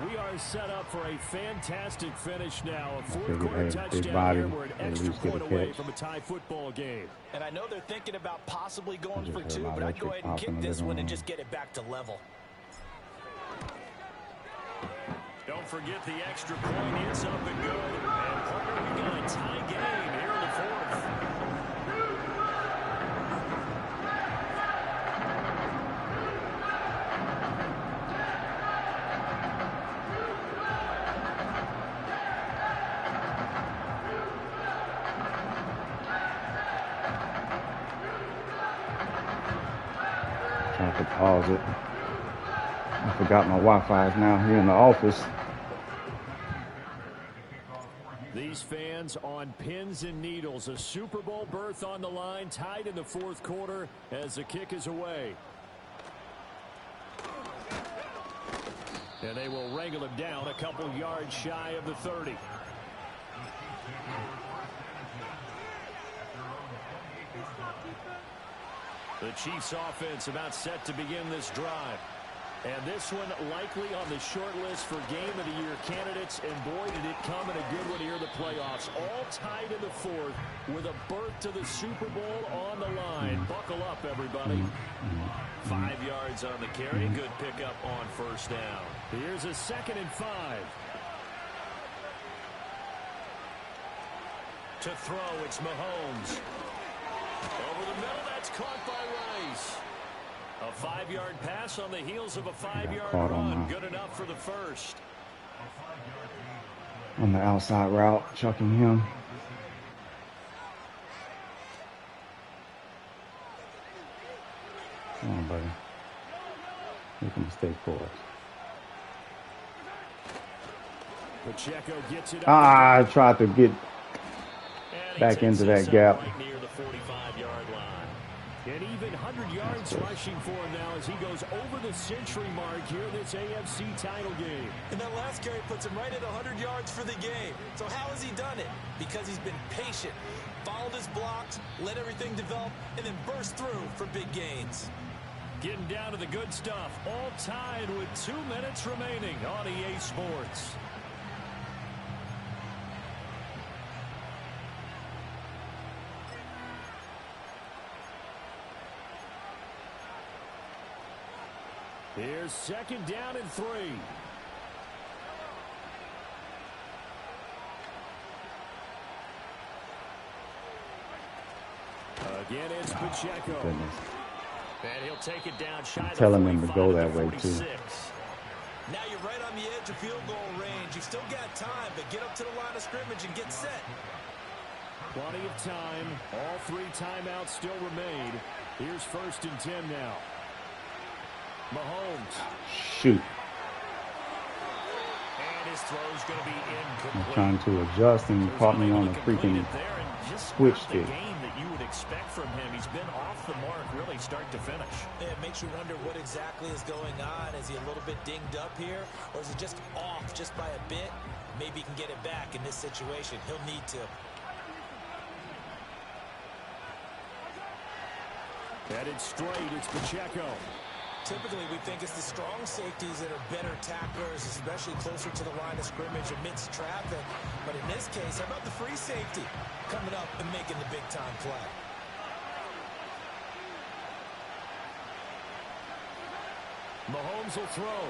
we are set up for a fantastic finish now. A fourth-quarter touchdown
body,
here. We're an extra point away from a tie football game.
And I know they're thinking about possibly going for two, but I'd go ahead and kick this one and just get it back to level.
Don't forget the extra point. It's up and good. And partner, we've got a tie game here in the fourth.
Tried to pause it. I forgot my Wi-Fi is now here in the office.
These fans on pins and needles. A Super Bowl berth on the line, tied in the fourth quarter as the kick is away. And they will wrangle him down a couple yards shy of the 30. The Chiefs offense about set to begin this drive. And this one likely on the short list for Game of the Year candidates. And boy, did it come in a good one here in the playoffs. All tied in the fourth with a berth to the Super Bowl on the line. Buckle up, everybody.
5 yards on the carry. Good pickup on first down.
Here's a 2nd and 5.
To throw, it's Mahomes. Over the middle, that's caught by Rice. A 5-yard pass on the heels of a 5-yard run. Good enough for the first.
On the outside route, chucking him. Come on, buddy. Make a mistake for us.
Pacheco gets it up.
I tried to get back into that gap.
Right near the 45-yard line.
And even 100 yards rushing for him now as he goes over the century mark here in this AFC title game.
And that last carry puts him right at 100 yards for the game. So how has he done it? Because he's been patient, followed his blocks, let everything develop, and then burst through for big gains.
Getting down to the good stuff. All tied with 2 minutes remaining on EA Sports. Here's 2nd down and 3. Again, it's Pacheco.
Goodness.
And he'll take it down shy of the 45.
Telling them to go that way, too.
Now you're right on the edge of field goal range. You've still got time, but get up to the line of scrimmage and get set.
Plenty of time. All 3 timeouts still remain. Here's 1st and 10 now. Mahomes.
Shoot.
And his throw's going to be incomplete.
I'm trying to adjust and he caught me on a freaking switch stick.
The game that you would expect from him. He's been off the mark really start to finish.
Yeah, it makes you wonder what exactly is going on. Is he a little bit dinged up here? Or is he just off just by a bit? Maybe he can get it back in this situation. He'll need to.
Headed straight, it's Pacheco.
Typically, we think it's the strong safeties that are better tacklers, especially closer to the line of scrimmage amidst traffic. But in this case, how about the free safety coming up and making the big-time play?
Mahomes will throw.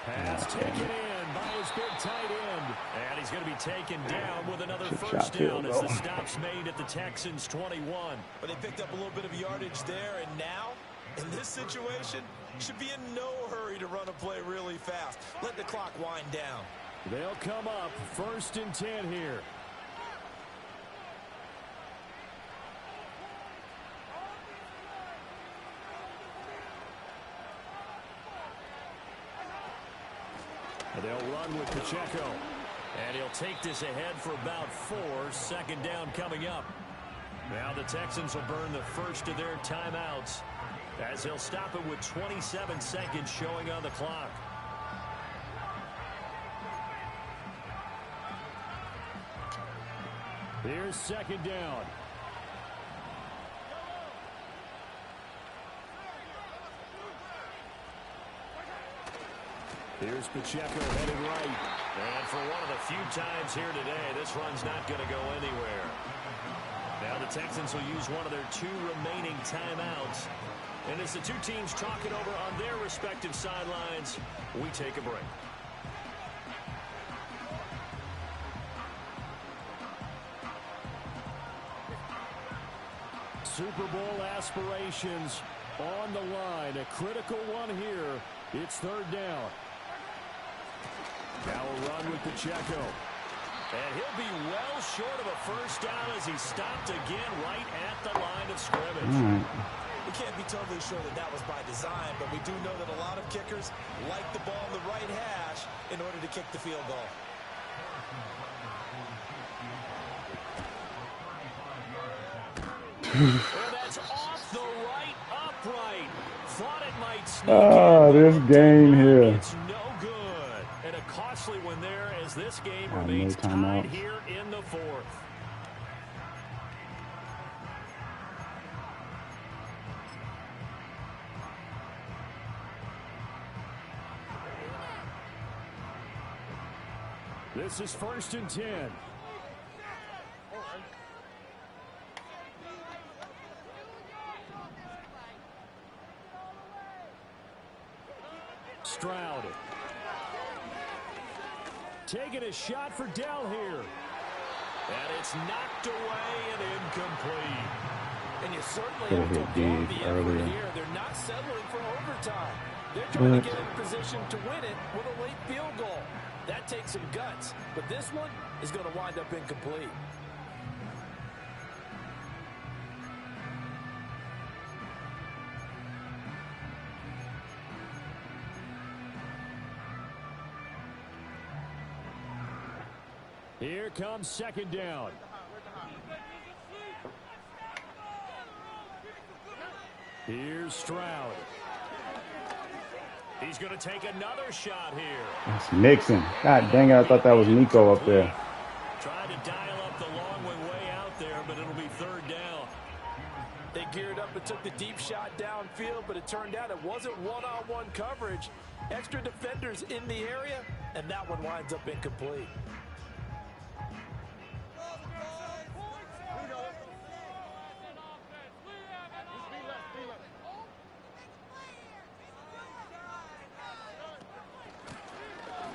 Pass taken in by his big tight end.
And he's going to be taken down with another first down as the stop's made at the Texans' 21.
But they picked up a little bit of yardage there, and now, in this situation, should be in no hurry to run a play really fast. Let the clock wind down.
They'll come up 1st and 10 here. They'll run with Pacheco.
And he'll take this ahead for about 4. 2nd down coming up. Now the Texans will burn the first of their timeouts as they'll stop it with 27 seconds showing on the clock.
Here's 2nd down.
Here's Pacheco headed right. And for one of the few times here today, this run's not going to go anywhere. Now the Texans will use one of their 2 remaining timeouts. And as the 2 teams talk it over on their respective sidelines, we take a break. Super Bowl aspirations on the line. A critical one here. It's 3rd down. Now a run with Pacheco. And he'll be well short of a first down as he stopped again right at the line of scrimmage.
We can't be totally sure that that was by design, but we do know that a lot of kickers like the ball in the right hash in order to kick the field goal.
And that's off the right upright. Thought it might sneak in.
This game here.
It's no good. And a costly one there as this game remains tied here in the 4th. This is 1st and 10. Stroud. Taking a shot for Dell here. And it's knocked away and incomplete.
And you certainly have to applaud the effort here. They're not settling for overtime. They're trying to get in position to win it with a late field goal. That takes some guts. But this one is going to wind up incomplete.
Here comes 2nd down. Here's Stroud. He's going to take another shot here.
That's Mixon. God dang it, I thought that was Nico up there.
Tried to dial up the long way out there, but it'll be 3rd down.
They geared up and took the deep shot downfield, but it turned out it wasn't one-on-one coverage. Extra defenders in the area, and that one winds up incomplete.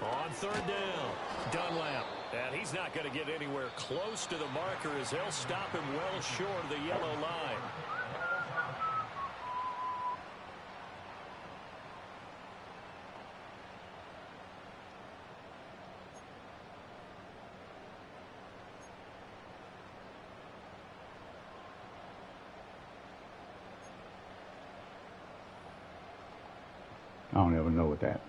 On 3rd down, Dunlap. And he's not going to get anywhere close to the marker as they'll stop him well short of the yellow line.
I don't ever know what that.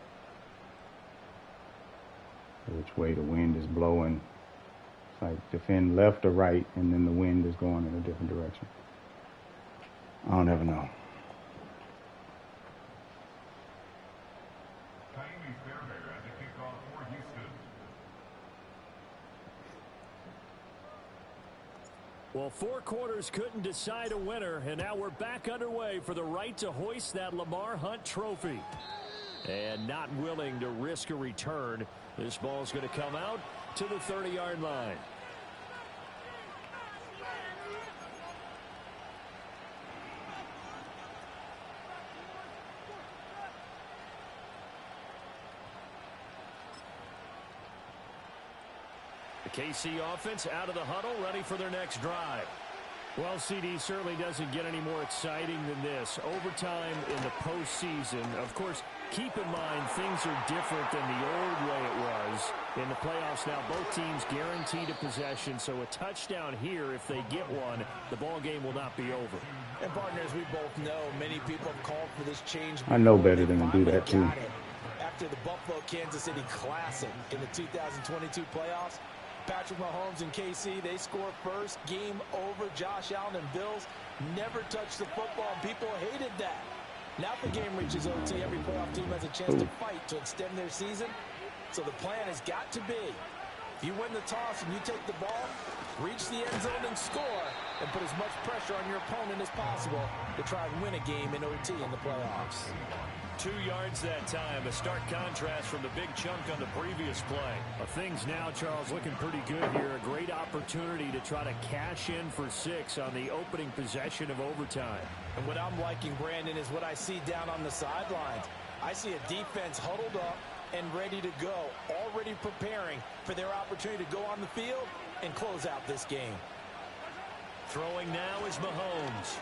Which way the wind is blowing. It's like defend left or right, and then the wind is going in a different direction. I don't ever know.
Well, 4 quarters couldn't decide a winner, and now we're back underway for the right to hoist that Lamar Hunt trophy. And not willing to risk a return, this ball's going to come out to the 30-yard line. The KC offense out of the huddle, ready for their next drive. Well, CD certainly doesn't get any more exciting than this. Overtime in the postseason. Of course, keep in mind things are different than the old way it was. In the playoffs now, both teams guaranteed a possession, so a touchdown here, if they get one, the ball game will not be over.
And partners, we both know many people have called for this change.
I know better than to do that too.
After the Buffalo-Kansas City Classic in the 2022 playoffs, Patrick Mahomes and KC, they score first. Game over. Josh Allen and Bills never touched the football. People hated that. Now if the game reaches OT, every playoff team has a chance to fight to extend their season. So the plan has got to be, if you win the toss and you take the ball, reach the end zone and score, and put as much pressure on your opponent as possible to try and win a game in OT in the playoffs.
2 yards that time. A stark contrast from the big chunk on the previous play.
Things now, Charles, looking pretty good here. A great opportunity to try to cash in for 6 on the opening possession of overtime.
And what I'm liking, Brandon, is what I see down on the sidelines. I see a defense huddled up and ready to go, already preparing for their opportunity to go on the field and close out this game.
Throwing now is Mahomes.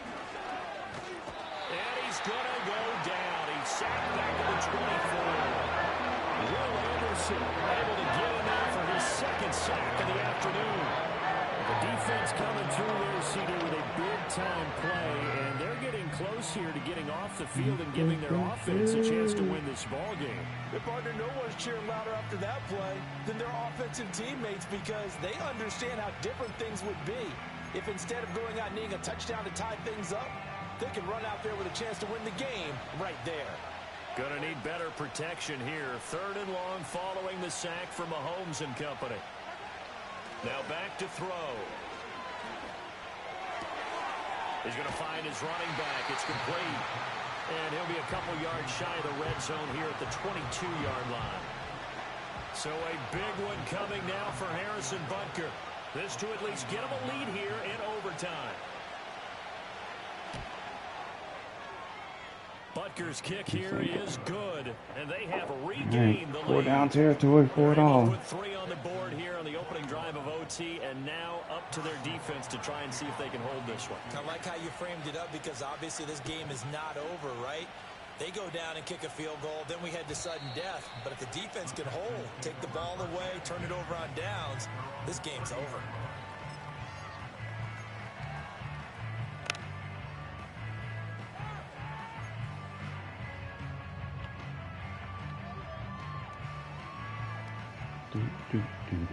And he's going to go down. He's sacked back to the 24. Will Anderson able to get in there for his second sack of the afternoon.
The defense coming through there, CD, with a big-time play, and they're getting close here to getting off the field and giving their offense a chance to win this ball game.
Partner, no one's cheering louder after that play than their offensive teammates because they understand how different things would be if instead of going out and needing a touchdown to tie things up, they can run out there with a chance to win the game right there.
Going to need better protection here. 3rd and long following the sack from Mahomes and company. Now back to throw. He's going to find his running back. It's complete. And he'll be a couple yards shy of the red zone here at the 22-yard line. So a big one coming now for Harrison Butker. This to at least get him a lead here in overtime. Butker's kick here is good, and they have regained the lead.
4 down territory for it all.
Put 3 on the board here on the opening drive of OT, and now up to their defense to try and see if they can hold this one.
I like how you framed it up because obviously this game is not over, right? They go down and kick a field goal, then we head to sudden death. But if the defense can hold, take the ball away, turn it over on downs, this game's over.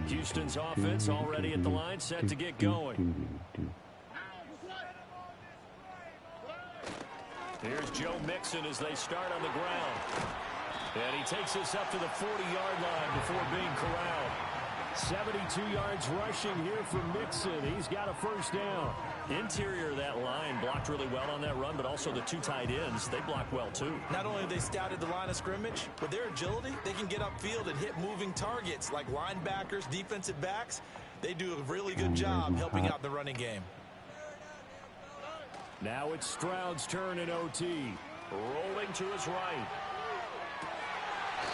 Houston's offense already at the line, set to get going. Here's Joe Mixon as they start on the ground. And he takes this up to the 40-yard line before being corralled.
72 yards rushing here for Mixon. He's got a first down.
Interior of that line blocked really well on that run, but also the 2 tight ends, they blocked well too.
Not only have they scouted the line of scrimmage, with their agility, they can get upfield and hit moving targets like linebackers, defensive backs. They do a really good job helping out the running game.
Now it's Stroud's turn in OT.
Rolling to his right.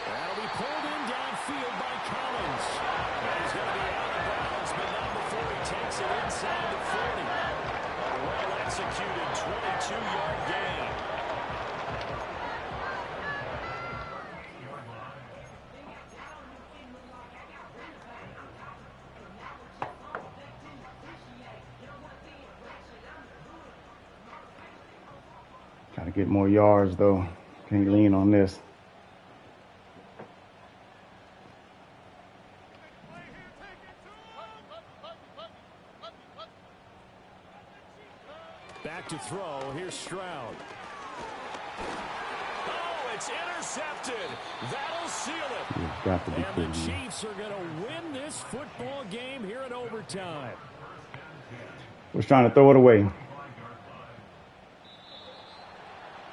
That'll be pulled in downfield by Collins.
And he's going to be out of bounds, but not before he takes it inside the 40. Well executed 22-yard gain.
Got to get more yards, though. Can't lean on this.
Back to throw. Here's Stroud.
Oh, it's intercepted. That'll seal it.
It's got to be
And the Chiefs are going to win this football game here in overtime.
Was trying to throw it away.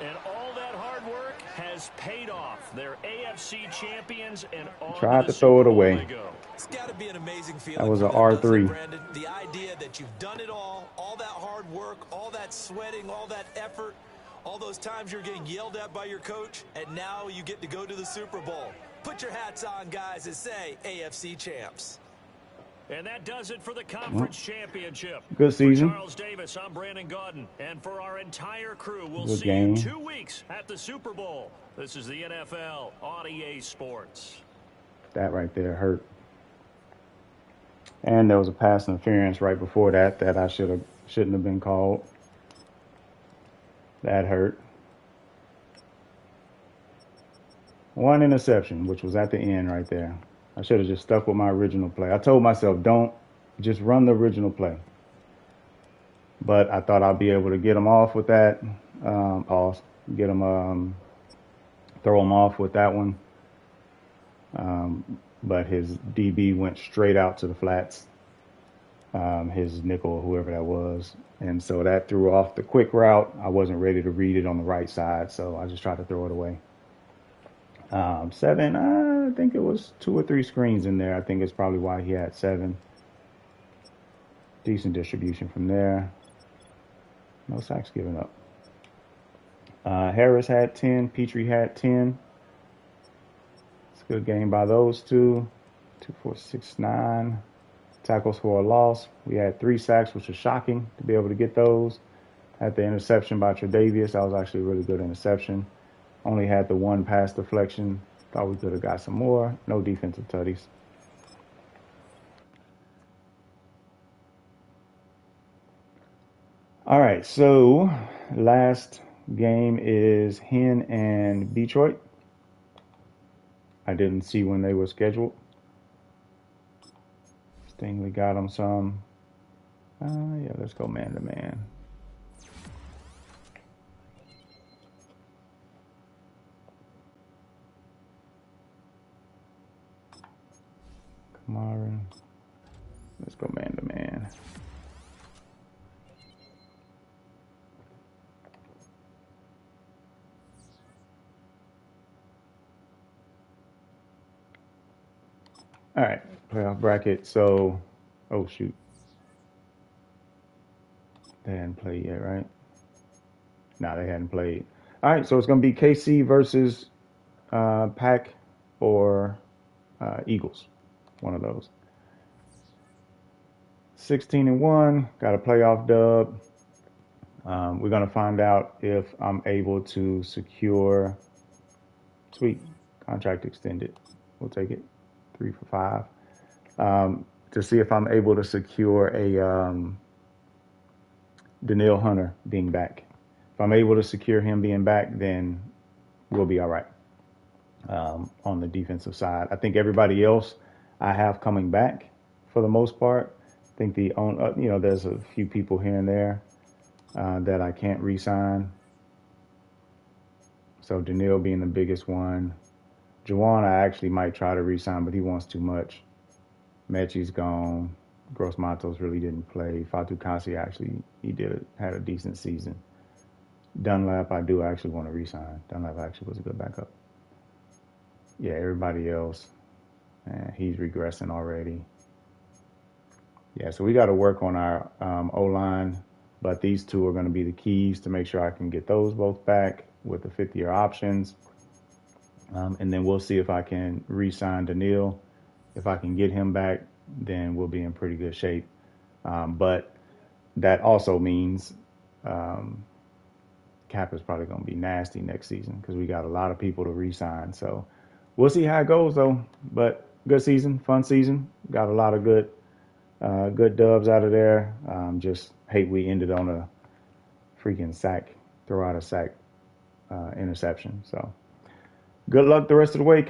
And all that hard work has paid off. They're AFC champions and on
Tried to throw it away.
It's got to be an amazing feeling.
That was an R3.
Brandon. The idea that you've done it all that hard work, all that sweating, all that effort, all those times you're getting yelled at by your coach, and now you get to go to the Super Bowl. Put your hats on, guys, and say AFC champs.
And that does it for the conference championship.
Good season.
For Charles Davis, I'm Brandon Gaudin. And for our entire crew, we'll
Good
see
game.
you in 2 weeks at the Super Bowl. This is the NFL on EA Sports.
That right there hurt. And there was a pass interference right before that I shouldn't have been called. That hurt. 1 interception, which was at the end right there. I should have just stuck with my original play. I told myself, don't just run the original play. But I thought I'd be able to get him off with that. Throw him off with that one. But his DB went straight out to the flats. His nickel or whoever that was. And so that threw off the quick route. I wasn't ready to read it on the right side, so I just tried to throw it away. 7, I think it was 2 or 3 screens in there. I think it's probably why he had 7. Decent distribution from there. No sacks given up. Harris had 10. Petrie had 10. It's a good game by those two. 2, 4, 6, 9. Tackles for a loss. We had 3 sacks, which was shocking to be able to get those. Had the interception by Tre'Davious. That was actually a really good interception. Only had the 1 pass deflection. Thought we could have got some more. No defensive tutties. All right, so last game is Hen and Detroit. I didn't see when they were scheduled. Stingley got them some. Yeah, let's go man to man. Kamara. Let's go man to man. All right, playoff bracket. So, oh shoot, they hadn't played yet, right? No, they hadn't played. All right, so it's gonna be KC versus Pack or Eagles, one of those. 16-1, got a playoff dub. We're gonna find out if I'm able to secure. Sweet, contract extended. We'll take it. 3 for 5. To see if I'm able to secure a Danielle Hunter being back. If I'm able to secure him being back, then we'll be all right on the defensive side. I think everybody else I have coming back for the most part. I think there's a few people here and there that I can't re-sign. So Danielle being the biggest one. Juwan I actually might try to re-sign, but he wants too much. Mechie's gone. Gross Matos really didn't play. Fatou Kasi actually had a decent season. Dunlap I do actually want to re-sign. Dunlap actually was a good backup. Yeah, everybody else, he's regressing already. Yeah, so we got to work on our O-line, but these two are going to be the keys to make sure I can get those both back with the 5th-year options. And then we'll see if I can re-sign Daniil. If I can get him back, then we'll be in pretty good shape. But that also means cap is probably going to be nasty next season because we got a lot of people to re-sign. So we'll see how it goes, though. But good season, fun season. Got a lot of good dubs out of there. Just hate we ended on a freaking throw out a sack interception. So good luck the rest of the way.